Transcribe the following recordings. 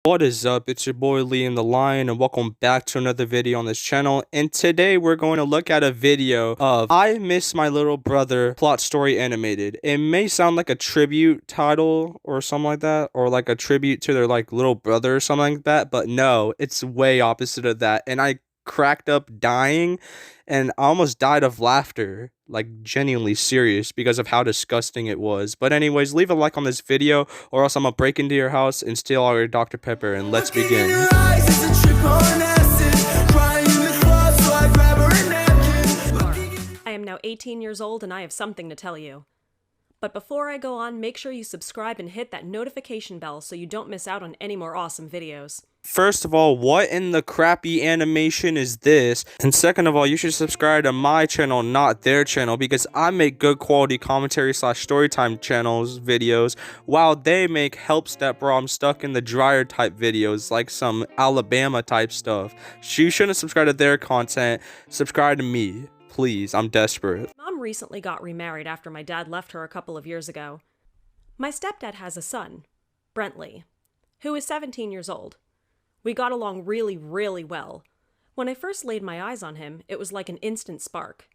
What is up? It's your boy Liam the Lion, and welcome back to another video on this channel. And today we're going to look at a video of I Miss My Little Brother plot story animated. It may sound like a tribute title or something like that, or like a tribute to their like little brother or something like that, but no, it's way opposite of that. And I cracked up dying and I almost died of laughter, like genuinely serious, because of how disgusting it was. But anyways, leave a like on this video or else I'm gonna break into your house and steal all your Dr. Pepper, and let's begin. I am now 18 years old and I have something to tell you. But before I go on, make sure you subscribe and hit that notification bell so you don't miss out on any more awesome videos. First of all, what in the crappy animation is this? And second of all, you should subscribe to my channel, not their channel, because I make good quality commentary / storytime channels videos, while they make help step bro I'm stuck in the dryer type videos, like some Alabama type stuff. You shouldn't subscribe to their content. Subscribe to me, please. I'm desperate. Mom recently got remarried after my dad left her a couple of years ago. My stepdad has a son, Brentley, who is 17 years old. We got along really well. When I first laid my eyes on him, it was like an instant spark.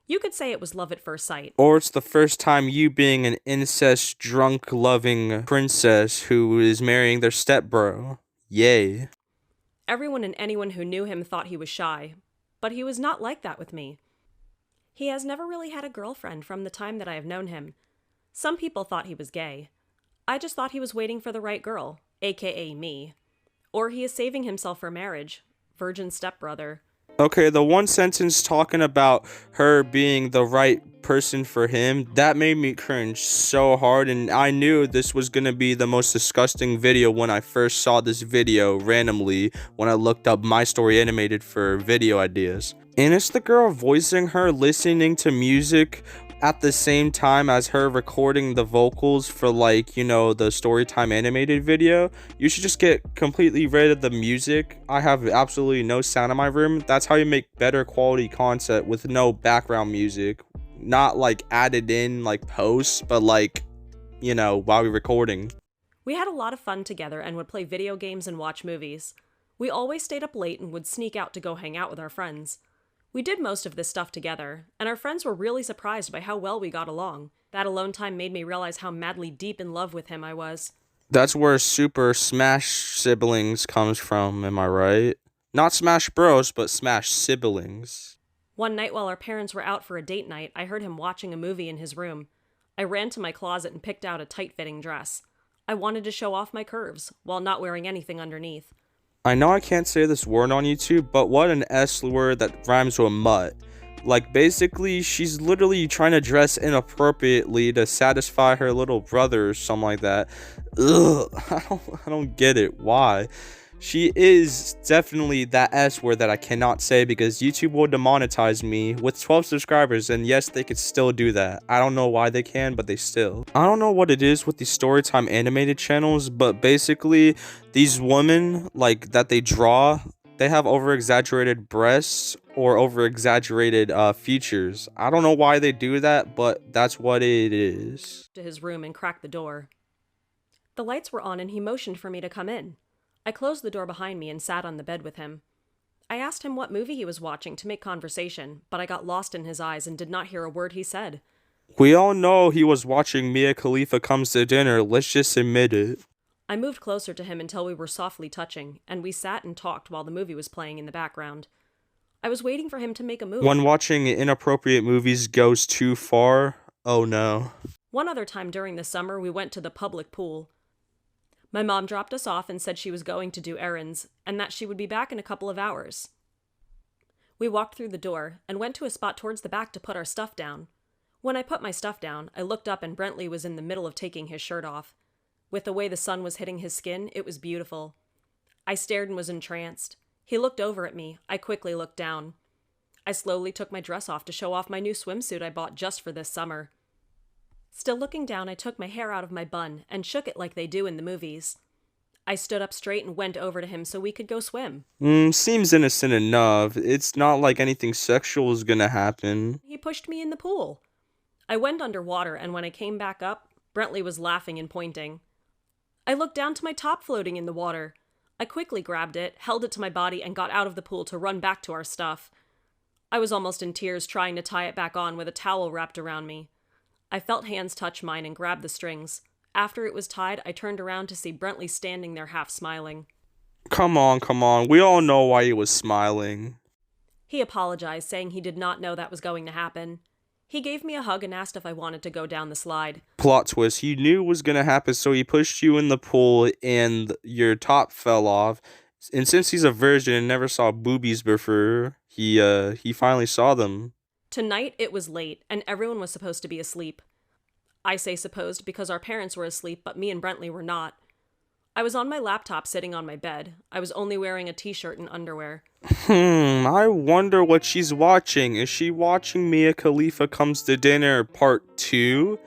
You could say it was love at first sight. Or it's the first time you being an incest drunk loving princess who is marrying their stepbro. Yay. Everyone and anyone who knew him thought he was shy, but he was not like that with me. He has never really had a girlfriend from the time that I have known him. Some people thought he was gay. I just thought he was waiting for the right girl, aka me. Or he is saving himself for marriage, virgin stepbrother. Okay, the one sentence talking about her being the right person for him, that made me cringe so hard, and I knew this was gonna be the most disgusting video when I first saw this video randomly when I looked up my story animated for video ideas. And it's the girl voicing her listening to music at the same time as her recording the vocals for, like, you know, the storytime animated video. You should just get completely rid of the music. I have absolutely no sound in my room. That's how you make better quality content with no background music. Not like added in like posts, but like, you know, while we're recording. We had a lot of fun together and would play video games and watch movies. We always stayed up late and would sneak out to go hang out with our friends. We did most of this stuff together, and our friends were really surprised by how well we got along. That alone time made me realize how madly deep in love with him I was. That's where Super Smash Siblings comes from, am I right? Not Smash Bros, but Smash Siblings. One night while our parents were out for a date night, I heard him watching a movie in his room. I ran to my closet and picked out a tight-fitting dress. I wanted to show off my curves, while not wearing anything underneath. I know I can't say this word on YouTube, but what an S word that rhymes with mutt. Like, basically, she's literally trying to dress inappropriately to satisfy her little brother or something like that. Ugh, I don't get it. Why? She is definitely that S word that I cannot say because YouTube will demonetize me with 12 subscribers, and yes, they could still do that. I don't know why they can, but they still. I don't know what it is with these storytime animated channels, but basically, these women, like, that they draw, they have over-exaggerated breasts or over-exaggerated features. I don't know why they do that, but that's what it is. To his room and cracked the door. The lights were on and he motioned for me to come in. I closed the door behind me and sat on the bed with him. I asked him what movie he was watching to make conversation, but I got lost in his eyes and did not hear a word he said. We all know he was watching Mia Khalifa Comes to Dinner, let's just admit it. I moved closer to him until we were softly touching, and we sat and talked while the movie was playing in the background. I was waiting for him to make a move. When watching inappropriate movies goes too far, oh no. One other time during the summer, we went to the public pool. My mom dropped us off and said she was going to do errands, and that she would be back in a couple of hours. We walked through the door, and went to a spot towards the back to put our stuff down. When I put my stuff down, I looked up and Brentley was in the middle of taking his shirt off. With the way the sun was hitting his skin, it was beautiful. I stared and was entranced. He looked over at me. I quickly looked down. I slowly took my dress off to show off my new swimsuit I bought just for this summer. Still looking down, I took my hair out of my bun and shook it like they do in the movies. I stood up straight and went over to him so we could go swim. Seems innocent enough. It's not like anything sexual is gonna happen. He pushed me in the pool. I went underwater, and when I came back up, Brentley was laughing and pointing. I looked down to my top floating in the water. I quickly grabbed it, held it to my body, and got out of the pool to run back to our stuff. I was almost in tears trying to tie it back on with a towel wrapped around me. I felt hands touch mine and grabbed the strings. After it was tied, I turned around to see Brentley standing there half smiling. Come on. We all know why he was smiling. He apologized, saying he did not know that was going to happen. He gave me a hug and asked if I wanted to go down the slide. Plot twist, he knew it was gonna happen, so he pushed you in the pool and your top fell off. And since he's a virgin and never saw boobies before, he finally saw them. Tonight it was late, and everyone was supposed to be asleep. I say supposed because our parents were asleep, but me and Brentley were not. I was on my laptop sitting on my bed. I was only wearing a t-shirt and underwear. I wonder what she's watching. Is she watching Mia Khalifa Comes to Dinner Part 2?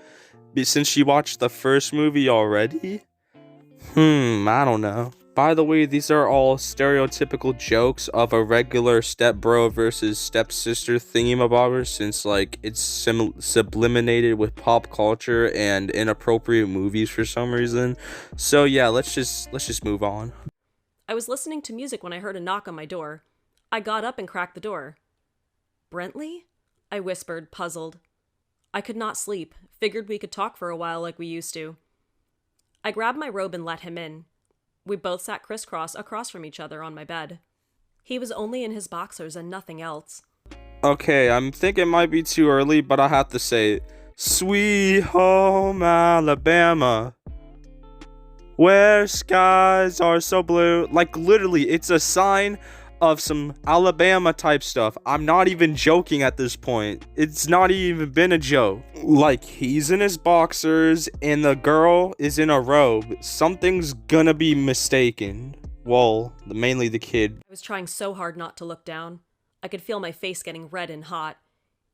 Since she watched the first movie already? I don't know. By the way, these are all stereotypical jokes of a regular stepbro versus stepsister theme about her, since like it's subliminated with pop culture and inappropriate movies for some reason. So yeah, let's just move on. I was listening to music when I heard a knock on my door. I got up and cracked the door. Brentley? I whispered, puzzled. I could not sleep. Figured we could talk for a while like we used to. I grabbed my robe and let him in. We both sat crisscross across from each other on my bed. He was only in his boxers and nothing else. Okay, I'm thinking it might be too early, but I have to say, Sweet Home Alabama, where skies are so blue. Like, literally, it's a sign of some Alabama type stuff. I'm not even joking at this point. It's not even been a joke. Like, he's in his boxers and the girl is in a robe. Something's gonna be mistaken. Well, mainly the kid. I was trying so hard not to look down. I could feel my face getting red and hot.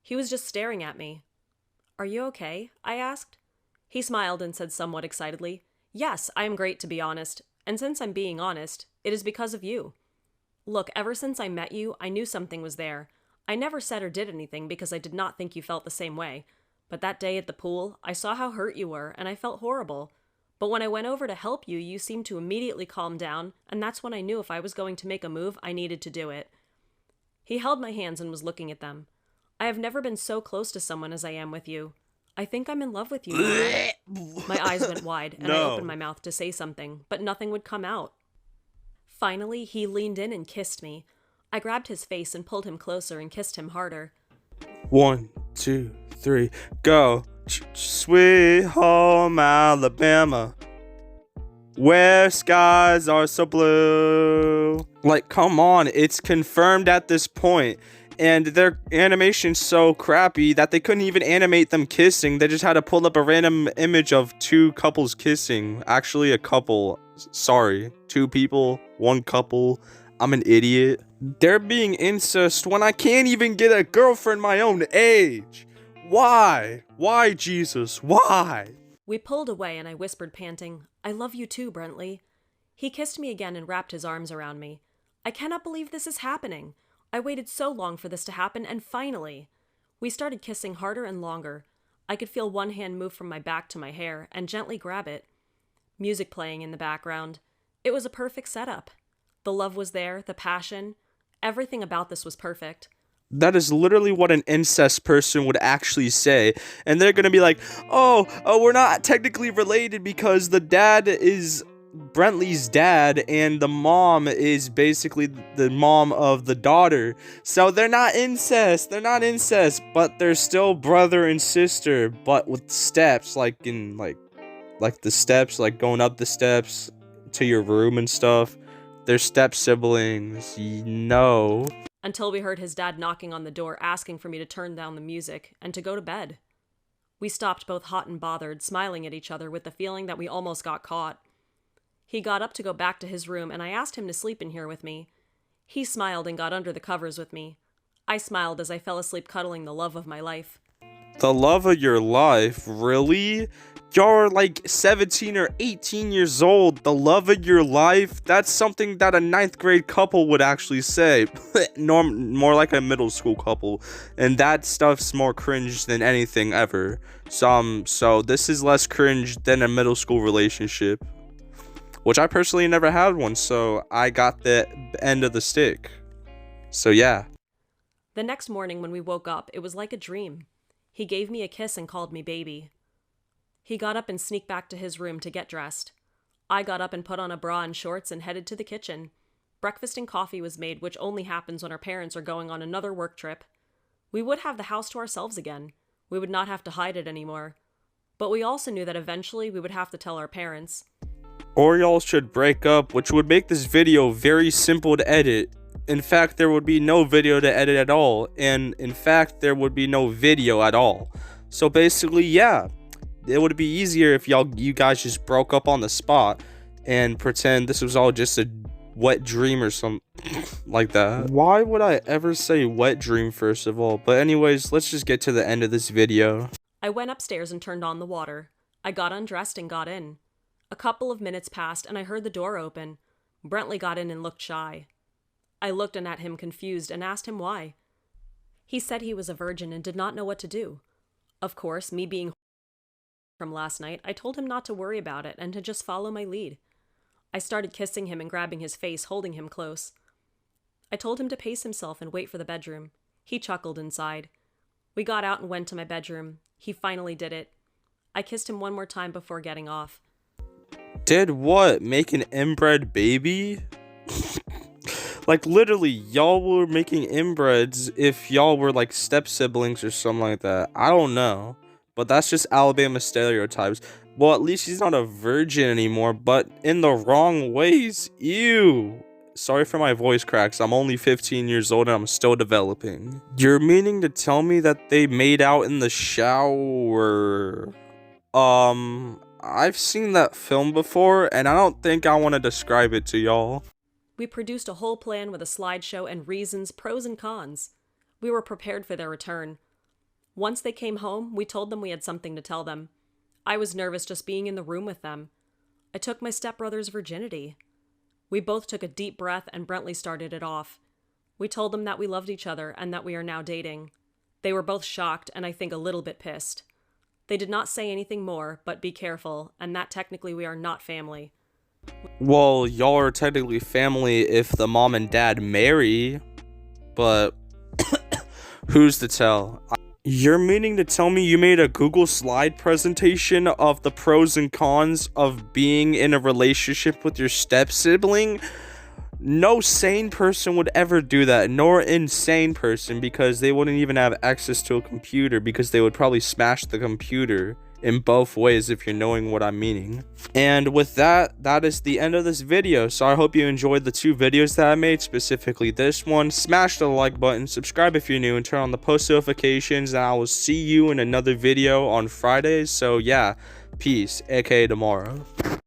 He was just staring at me. Are you okay? I asked. He smiled and said somewhat excitedly, Yes, I am great, to be honest. And since I'm being honest, it is because of you. Look, ever since I met you, I knew something was there. I never said or did anything because I did not think you felt the same way. But that day at the pool, I saw how hurt you were, and I felt horrible. But when I went over to help you, you seemed to immediately calm down, and that's when I knew if I was going to make a move, I needed to do it. He held my hands and was looking at them. I have never been so close to someone as I am with you. I think I'm in love with you now. My eyes went wide, and I opened my mouth to say something, but nothing would come out. Finally, he leaned in and kissed me. I grabbed his face and pulled him closer and kissed him harder. 1, 2, 3, go. Sweet Home Alabama, where skies are so blue. Like, come on, it's confirmed at this point. And their animation's so crappy that they couldn't even animate them kissing. They just had to pull up a random image of two couples kissing. Actually, a couple. Sorry. 2 people, 1 couple. I'm an idiot. They're being incest when I can't even get a girlfriend my own age. Why? Why, Jesus? Why? We pulled away and I whispered, panting, I love you too, Brentley. He kissed me again and wrapped his arms around me. I cannot believe this is happening. I waited so long for this to happen, and finally. We started kissing harder and longer. I could feel one hand move from my back to my hair and gently grab it. Music playing in the background. It was a perfect setup. The love was there, the passion. Everything about this was perfect. That is literally what an incest person would actually say. And they're gonna be like, oh, we're not technically related because the dad is Brentley's dad and the mom is basically the mom of the daughter. So they're not incest, but they're still brother and sister, but with steps, like in like the steps, like going up the steps to your room and stuff. They're step siblings, no. Until we heard his dad knocking on the door, asking for me to turn down the music and to go to bed. We stopped both hot and bothered, smiling at each other with the feeling that we almost got caught. He got up to go back to his room, and I asked him to sleep in here with me. He smiled and got under the covers with me. I smiled as I fell asleep cuddling the love of my life. The love of your life? Really? You're like 17 or 18 years old. The love of your life? That's something that a 9th grade couple would actually say. More like a middle school couple. And that stuff's more cringe than anything ever. So this is less cringe than a middle school relationship. which I personally never had one, so I got the end of the stick. So yeah. The next morning when we woke up, it was like a dream. He gave me a kiss and called me baby. He got up and sneaked back to his room to get dressed. I got up and put on a bra and shorts and headed to the kitchen. Breakfast and coffee was made, which only happens when our parents are going on another work trip. We would have the house to ourselves again. We would not have to hide it anymore. But we also knew that eventually we would have to tell our parents. Or y'all should break up, which would make this video very simple to edit. In fact, there would be no video to edit at all. And in fact, there would be no video at all. So basically, yeah. It would be easier if you guys just broke up on the spot and pretend this was all just a wet dream or something like that. Why would I ever say wet dream, first of all? But anyways, let's just get to the end of this video. I went upstairs and turned on the water. I got undressed and got in. A couple of minutes passed and I heard the door open. Brentley got in and looked shy. I looked at him confused and asked him why. He said he was a virgin and did not know what to do. Of course, me being from last night, I told him not to worry about it and to just follow my lead. I started kissing him and grabbing his face, holding him close. I told him to pace himself and wait for the bedroom. He chuckled inside. We got out and went to my bedroom. He finally did it. I kissed him one more time before getting off. Did what? Make an inbred baby? Like, literally, y'all were making inbreds if y'all were like step siblings or something like that. I don't know. But that's just Alabama stereotypes. Well, at least he's not a virgin anymore, but in the wrong ways. Ew. Sorry for my voice cracks. I'm only 15 years old and I'm still developing. You're meaning to tell me that they made out in the shower? I've seen that film before, and I don't think I want to describe it to y'all. We produced a whole plan with a slideshow and reasons, pros and cons. We were prepared for their return. Once they came home, we told them we had something to tell them. I was nervous just being in the room with them. I took my stepbrother's virginity. We both took a deep breath and Brentley started it off. We told them that we loved each other and that we are now dating. They were both shocked and I think a little bit pissed. They did not say anything more, but be careful, and that technically we are not family. Well, y'all are technically family if the mom and dad marry, but who's to tell? You're meaning to tell me you made a Google slide presentation of the pros and cons of being in a relationship with your step sibling? No sane person would ever do that, nor insane person, because they wouldn't even have access to a computer, because they would probably smash the computer in both ways, if you're knowing what I'm meaning. And with that, that is the end of this video. So I hope you enjoyed the 2 videos that I made, specifically this one. Smash the like button, subscribe if you're new, and turn on the post notifications, and I will see you in another video on Friday. So yeah, peace, aka tomorrow.